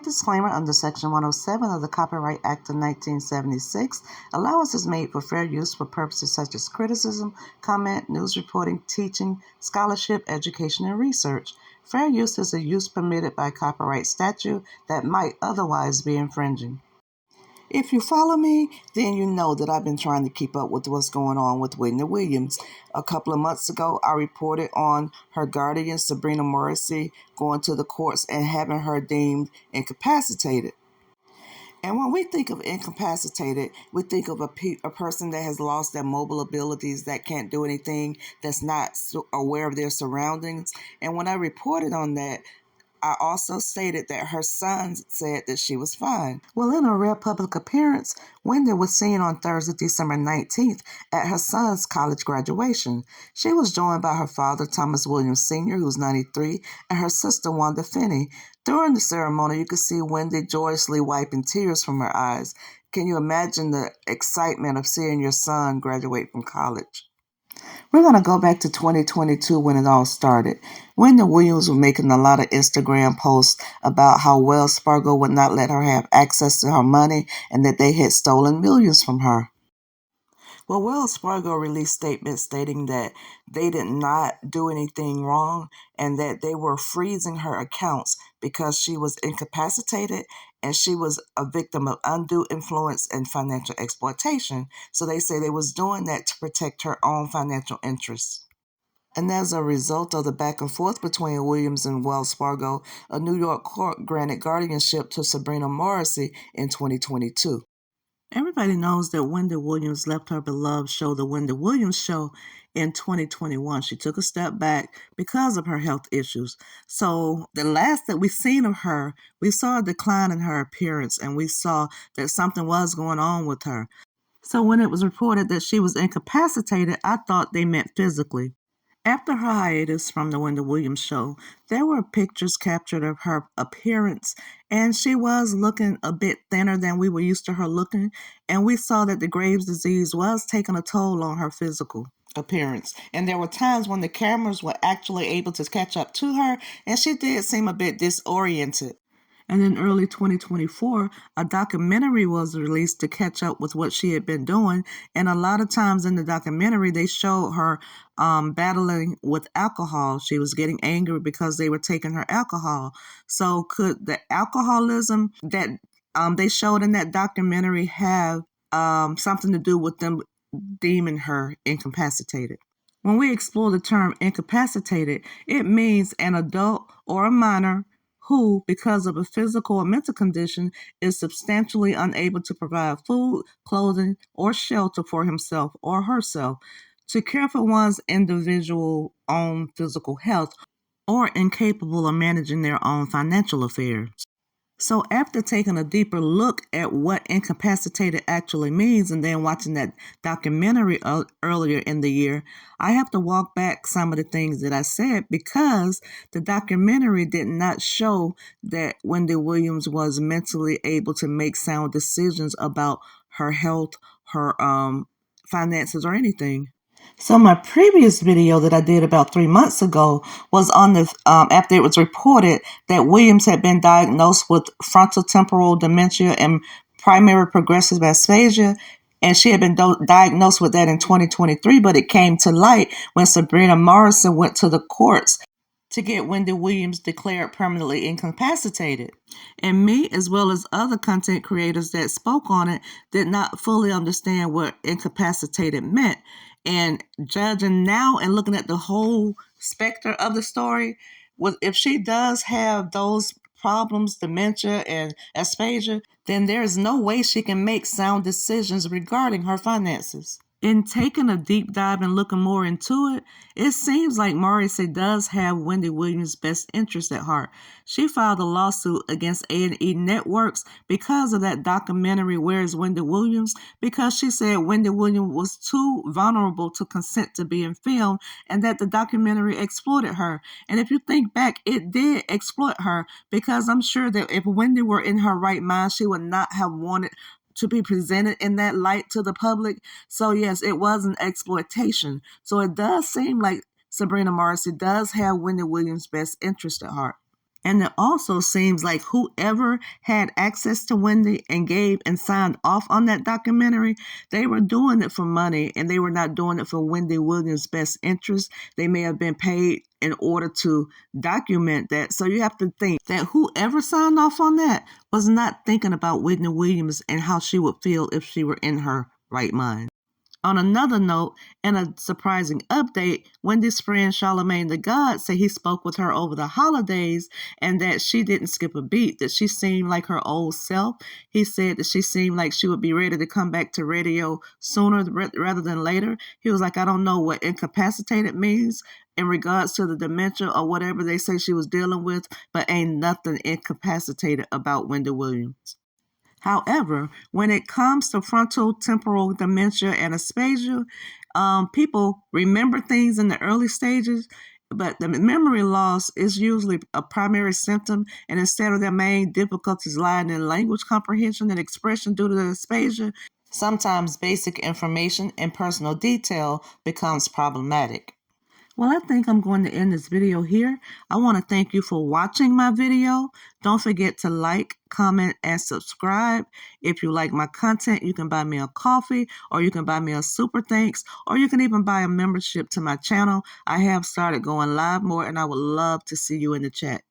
Disclaimer: under Section 107 of the Copyright Act of 1976, allowance is made for fair use for purposes such as criticism, comment, news reporting, teaching, scholarship, education, and research. Fair use is a use permitted by copyright statute that might otherwise be infringing. If you follow me, then you know that I've been trying to keep up with what's going on with Wendy Williams. A couple of months ago, I reported on her guardian, Sabrina Morrissey, going to the courts and having her deemed incapacitated. And when we think of incapacitated, we think of a person that has lost their mobile abilities, that can't do anything, that's not aware of their surroundings. And when I reported on that, I also stated that her son said that she was fine. Well, in a rare public appearance, Wendy was seen on Thursday, December 19th at her son's college graduation. She was joined by her father, Thomas Williams Sr., who's 93, and her sister, Wanda Finney. During the ceremony, you could see Wendy joyously wiping tears from her eyes. Can you imagine the excitement of seeing your son graduate from college? We're going to go back to 2022 when it all started. Wendy Williams was making a lot of Instagram posts about how Wells Fargo would not let her have access to her money and that they had stolen millions from her. Well, Wells Fargo released statements stating that they did not do anything wrong and that they were freezing her accounts because she was incapacitated and she was a victim of undue influence and financial exploitation. So they say they was doing that to protect her own financial interests. And as a result of the back and forth between Williams and Wells Fargo, a New York court granted guardianship to Sabrina Morrissey in 2022. Everybody knows that Wendy Williams left her beloved show, The Wendy Williams Show, in 2021. She took a step back because of her health issues. So the last that we've seen of her, we saw a decline in her appearance, and we saw that something was going on with her. So when it was reported that she was incapacitated, I thought they meant physically. After her hiatus from the Wendy Williams Show, there were pictures captured of her appearance, and she was looking a bit thinner than we were used to her looking, and we saw that the Graves' disease was taking a toll on her physical appearance. And there were times when the cameras were actually able to catch up to her, and she did seem a bit disoriented. And in early 2024, a documentary was released to catch up with what she had been doing. And a lot of times in the documentary, they showed her battling with alcohol. She was getting angry because they were taking her alcohol. So could the alcoholism that they showed in that documentary have something to do with them deeming her incapacitated? When we explore the term incapacitated, it means an adult or a minor who, because of a physical or mental condition, is substantially unable to provide food, clothing, or shelter for himself or herself, to care for one's individual own physical health, or incapable of managing their own financial affairs. So after taking a deeper look at what incapacitated actually means and then watching that documentary earlier in the year, I have to walk back some of the things that I said because the documentary did not show that Wendy Williams was mentally able to make sound decisions about her health, her finances, or anything. So my previous video that I did about 3 months ago was on the after it was reported that Williams had been diagnosed with frontotemporal dementia and primary progressive aphasia, and she had been diagnosed with that in 2023, but it came to light when Sabrina Morrison went to the courts to get Wendy Williams declared permanently incapacitated. And me, as well as other content creators that spoke on it, did not fully understand what incapacitated meant. And judging now and looking at the whole specter of the story, if she does have those problems, dementia and aphasia, then there is no way she can make sound decisions regarding her finances. In taking a deep dive and looking more into it, it seems like Morrissey does have Wendy Williams' best interest at heart. She filed a lawsuit against A&E Networks because of that documentary, Where is Wendy Williams? Because she said Wendy Williams was too vulnerable to consent to being filmed and that the documentary exploited her. And if you think back, it did exploit her because I'm sure that if Wendy were in her right mind, she would not have wanted to be presented in that light to the public. So yes, it was an exploitation. So it does seem like Sabrina Morrissey does have Wendy Williams' best interest at heart. And it also seems like whoever had access to Wendy and gave and signed off on that documentary, they were doing it for money and they were not doing it for Wendy Williams' best interest. They may have been paid in order to document that. So you have to think that whoever signed off on that was not thinking about Wendy Williams and how she would feel if she were in her right mind. On another note, in a surprising update, Wendy's friend Charlemagne the God said he spoke with her over the holidays and that she didn't skip a beat, that she seemed like her old self. He said that she seemed like she would be ready to come back to radio sooner rather than later. He was like, I don't know what incapacitated means in regards to the dementia or whatever they say she was dealing with, but ain't nothing incapacitated about Wendy Williams. However, when it comes to frontal temporal dementia and aphasia, people remember things in the early stages, but the memory loss is usually a primary symptom, and instead of their main difficulties lying in language comprehension and expression due to the aphasia, sometimes basic information and personal detail becomes problematic. Well, I think I'm going to end this video here. I want to thank you for watching my video. Don't forget to like, comment, and subscribe. If you like my content, you can buy me a coffee, or you can buy me a super thanks, or you can even buy a membership to my channel. I have started going live more, and I would love to see you in the chat.